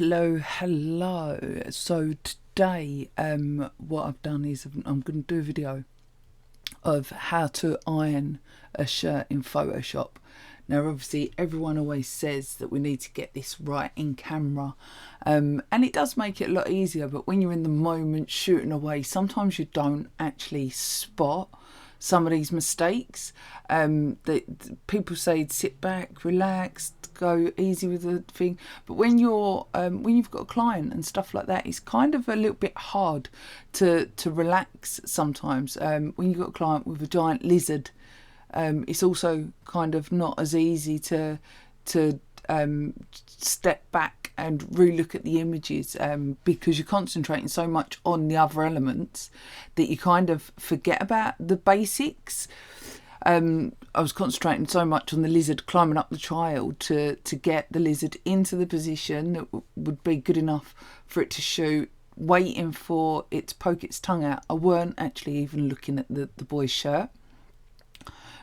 Hello. So today, what I've done is I'm going to do a video of how to iron a shirt in Photoshop. Now, obviously, everyone always says that we need to get this right in camera, and it does make it a lot easier. But when you're in the moment shooting away, sometimes you don't actually spot some of these mistakes. People say sit back, relax, go easy with the thing. But when you've got a client and stuff like that, it's kind of a little bit hard to relax sometimes. When you've got a client with a giant lizard, it's also kind of not as easy to step back and relook at the images, because you're concentrating so much on the other elements that you kind of forget about the basics. I was concentrating so much on the lizard climbing up the child to get the lizard into the position that would be good enough for it to shoot, waiting for it to poke its tongue out. I weren't actually even looking at the boy's shirt.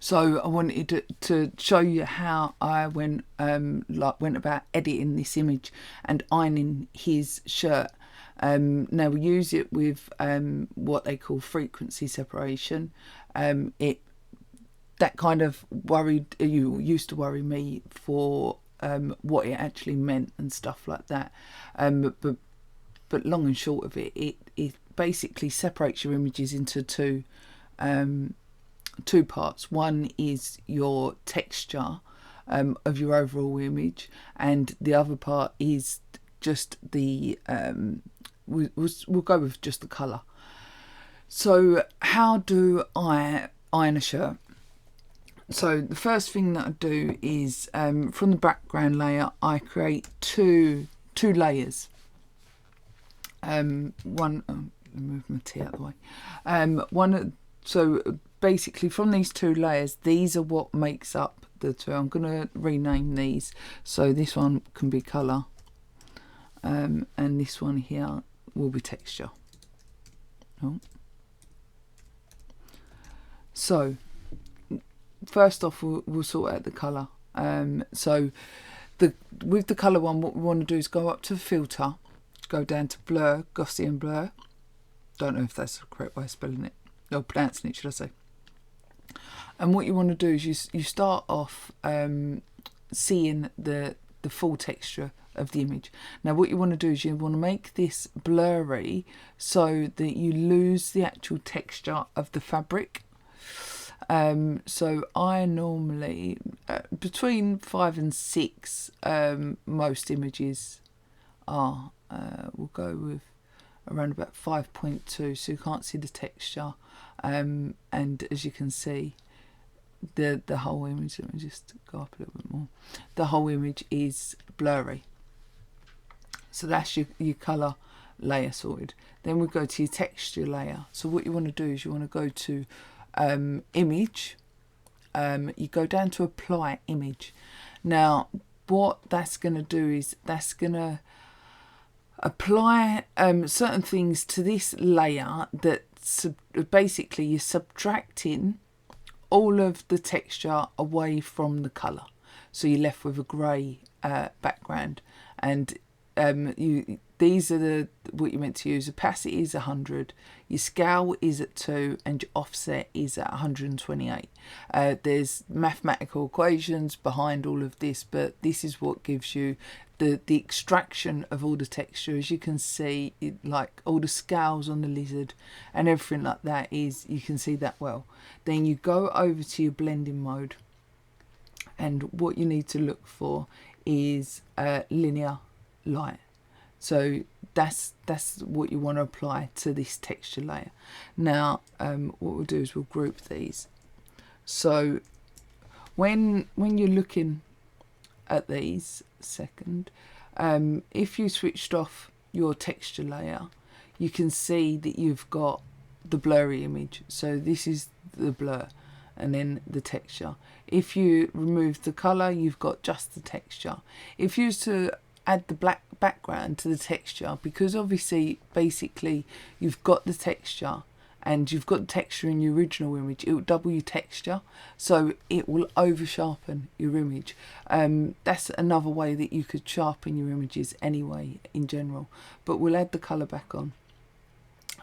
So I wanted to show you how I went about editing this image and ironing his shirt. Now we use it with what they call frequency separation. That kind of used to worry me for what it actually meant and stuff like that. But long and short of it, it basically separates your images into two parts. One is your texture of your overall image, and the other part is just the we'll go with just the colour. So how do I iron a shirt? So the first thing that I do is from the background layer I create two layers. Move my tea out of the way. So basically from these two layers, these are what makes up the two. I'm going to rename these. So this one can be colour, and this one here will be texture. Oh. So first off, we'll sort out the colour. So with the colour one, what we want to do is go up to filter, go down to blur, Gaussian blur. Don't know if that's the correct way of spelling it, or pronouncing it, should I say. And what you want to do is you start off seeing the full texture of the image. Now what you want to do is you want to make this blurry so that you lose the actual texture of the fabric. So I normally between 5 and 6 most images are. We'll go with around about 5.2, so you can't see the texture, and as you can see, the whole image, let me just go up a little bit more, the whole image is blurry. So that's your colour layer sorted. Then we go to your texture layer. So what you want to do is you want to go to image, you go down to apply image. Now what that's going to do is that's going to apply certain things to this layer that basically you're subtracting all of the texture away from the colour, so you're left with a grey background. And these are what you're meant to use. Opacity is 100, your scale is at 2, and your offset is at 128. There's mathematical equations behind all of this, but this is what gives you the extraction of all the texture. As you can see, like all the scales on the lizard and everything like that, is you can see that well. Then you go over to your blending mode, and what you need to look for is linear light. So that's what you want to apply to this texture layer. Now what we'll do is we'll group these. So when you're looking at these, if you switched off your texture layer, you can see that you've got the blurry image. So this is the blur and then the texture. If you remove the colour, you've got just the texture. If you was to add the black background to the texture, because obviously basically you've got the texture and you've got the texture in your original image, it will double your texture, so it will over sharpen your image. That's another way that you could sharpen your images anyway in general, but we'll add the colour back on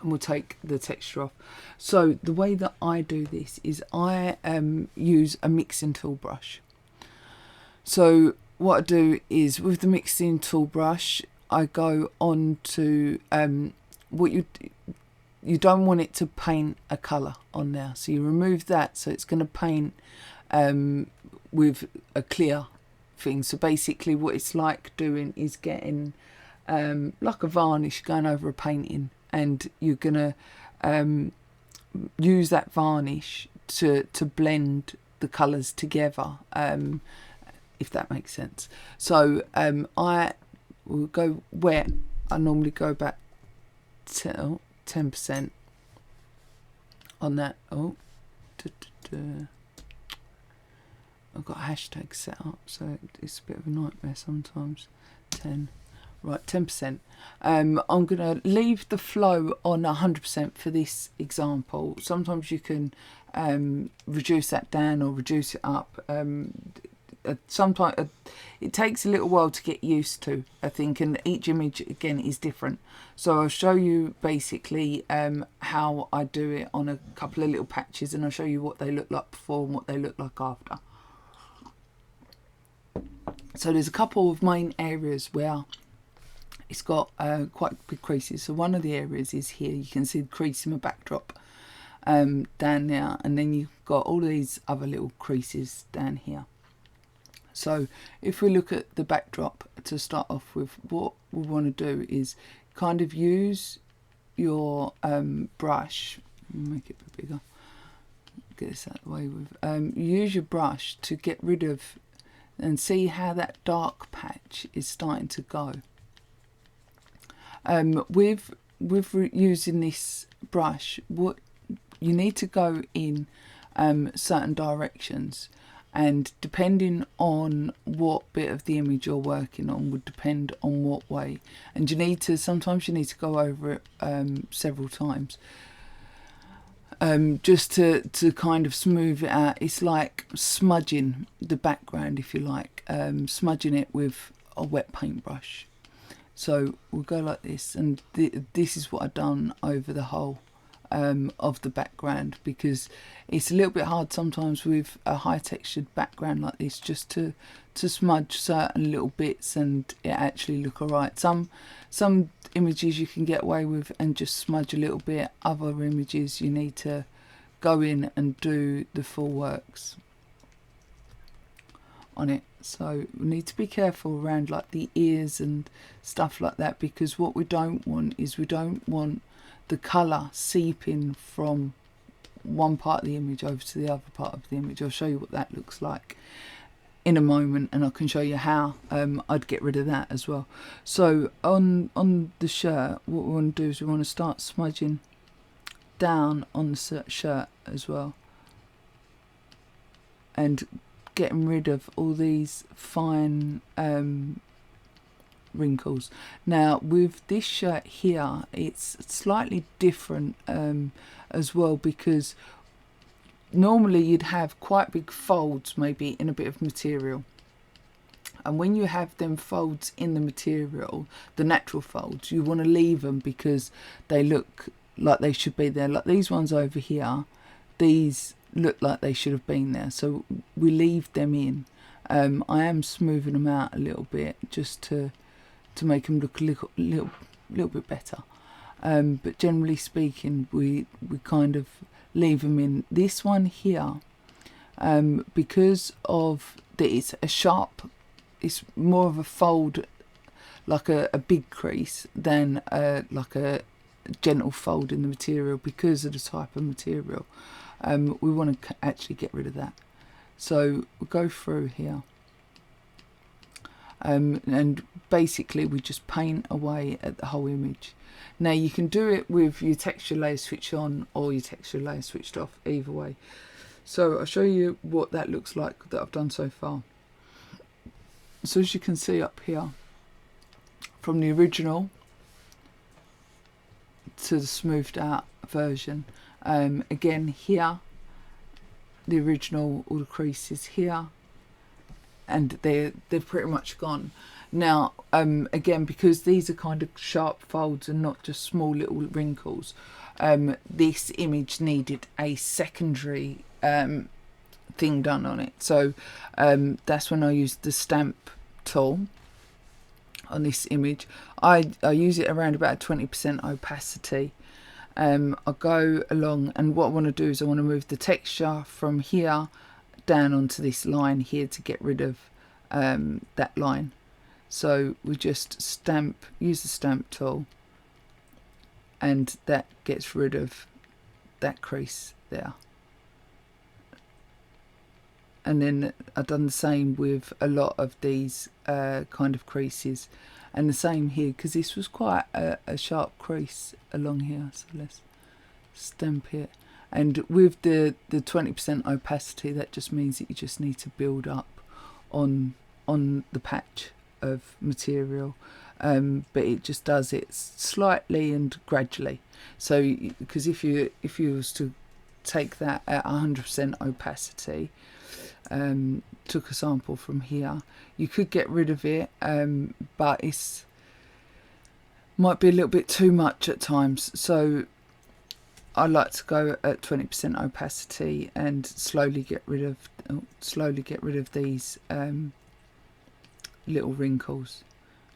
and we'll take the texture off. So the way that I do this is I use a mixing tool brush. So what I do is with the mixing tool brush, I go on to what you don't want it to paint a colour on there, so you remove that, so it's going to paint with a clear thing. So basically what it's like doing is getting like a varnish going over a painting, and you're going to use that varnish to blend the colours together, if that makes sense. So I will go wet. I normally go back to 10% on that. I've got hashtags set up, so it's a bit of a nightmare sometimes. 10. Right, 10%. I'm going to leave the flow on 100% for this example. Sometimes you can reduce that down or reduce it up. Sometimes it takes a little while to get used to, I think, and each image again is different. So I'll show you basically how I do it on a couple of little patches, and I'll show you what they look like before and what they look like after. So there's a couple of main areas where it's got quite big creases. So one of the areas is here. You can see the crease in my backdrop down there, and then you've got all these other little creases down here. So if we look at the backdrop to start off with, what we want to do is kind of use your brush, make it a bit bigger, get this out of the way with, use your brush to get rid of and see how that dark patch is starting to go. With using this brush, what you need to go in certain directions, and depending on what bit of the image you're working on would depend on what way, and you need to sometimes you need to go over it several times just to kind of smooth it out. It's like smudging the background, if you like, smudging it with a wet paintbrush. So we'll go like this, and this is what I've done over the whole of the background, because it's a little bit hard sometimes with a high textured background like this just to smudge certain little bits and it actually look alright. Some images you can get away with and just smudge a little bit, other images you need to go in and do the full works on it. So we need to be careful around like the ears and stuff like that, because what we don't want is we don't want the colour seeping from one part of the image over to the other part of the image. I'll show you what that looks like in a moment, and I can show you how I'd get rid of that as well. So on the shirt, what we want to do is we want to start smudging down on the shirt as well, and getting rid of all these fine wrinkles. Now with this shirt here, it's slightly different as well, because normally you'd have quite big folds maybe in a bit of material, and when you have them folds in the material, the natural folds, you want to leave them because they look like they should be there. Like these ones over here, these look like they should have been there, so we leave them in. I am smoothing them out a little bit just to make them look a little bit better, but generally speaking we kind of leave them in. This one here, because of that it's a sharp, it's more of a fold, like a big crease than like a gentle fold in the material, because of the type of material. We want to actually get rid of that, so we'll go through here. And basically we just paint away at the whole image. Now you can do it with your texture layer switch on or your texture layer switched off, either way. So I'll show you what that looks like that I've done so far. So as you can see up here, from the original to the smoothed out version, Again here, the original, all the creases here, and they've pretty much gone. Now again, because these are kind of sharp folds and not just small little wrinkles, this image needed a secondary thing done on it. So that's when I used the stamp tool on this image. I use it around about 20% opacity. I go along, and what I want to do is I want to move the texture from here down onto this line here to get rid of that line. So we just use the stamp tool, and that gets rid of that crease there. And then I've done the same with a lot of these kind of creases, and the same here, because this was quite a sharp crease along here. So let's stamp it, and with the 20% opacity, that just means that you just need to build up on the patch of material, but it just does it slightly and gradually. So because if you was to take that at 100% opacity, took a sample from here, you could get rid of it, but it's might be a little bit too much at times. So I like to go at 20% opacity and slowly get rid of these little wrinkles,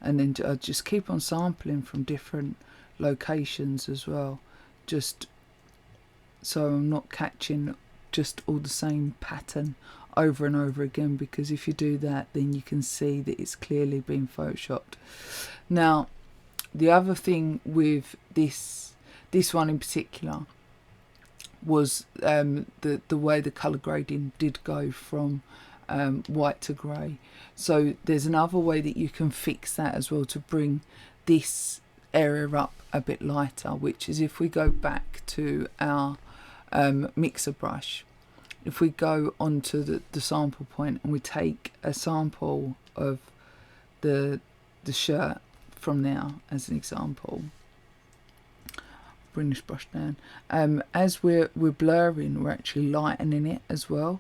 and then I just keep on sampling from different locations as well, just so I'm not catching just all the same pattern over and over again, because if you do that, then you can see that it's clearly been photoshopped. Now the other thing with this one in particular was the way the colour grading did go from white to grey. So there's another way that you can fix that as well, to bring this area up a bit lighter, which is if we go back to our mixer brush, if we go onto the sample point and we take a sample of the shirt from now as an example, bring this brush down, as we're blurring, we're actually lightening it as well,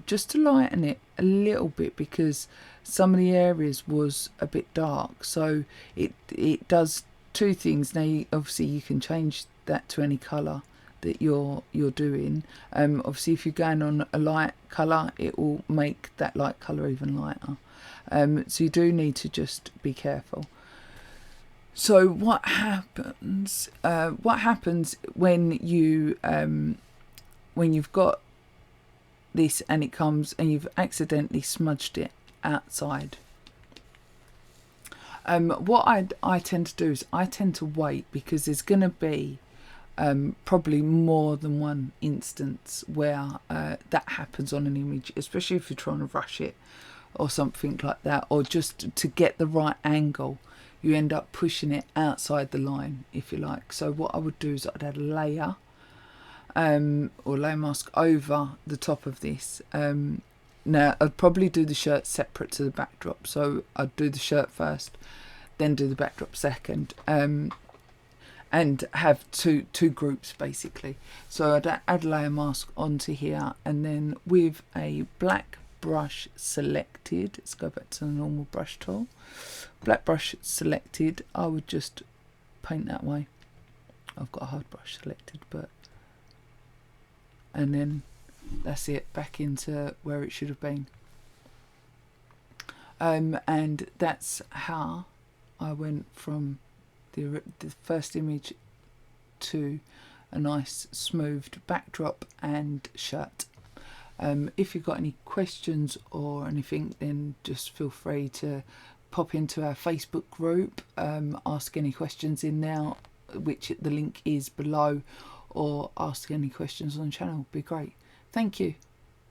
just to lighten it a little bit, because some of the areas was a bit dark. So it does two things. Now obviously you can change that to any colour that you're doing. Obviously if you're going on a light colour, it will make that light colour even lighter, so you do need to just be careful. So what happens when you've got this and it comes and you've accidentally smudged it outside? What I tend to do is I tend to wait, because there's going to be probably more than one instance where that happens on an image, especially if you're trying to rush it or something like that, or just to get the right angle. You end up pushing it outside the line, if you like. So what I would do is I'd add a layer or layer mask over the top of this. Now I'd probably do the shirt separate to the backdrop, so I'd do the shirt first, then do the backdrop second, and have two groups basically. So I'd add a layer mask onto here, and then with a black brush selected, let's go back to the normal brush tool, black brush selected, I would just paint that way. I've got a hard brush selected, and then that's it, back into where it should have been. And that's how I went from the first image to a nice smoothed backdrop and shirt. If you've got any questions or anything, then just feel free to pop into our Facebook group, ask any questions in there, which the link is below, or ask any questions on the channel. Be great. Thank you.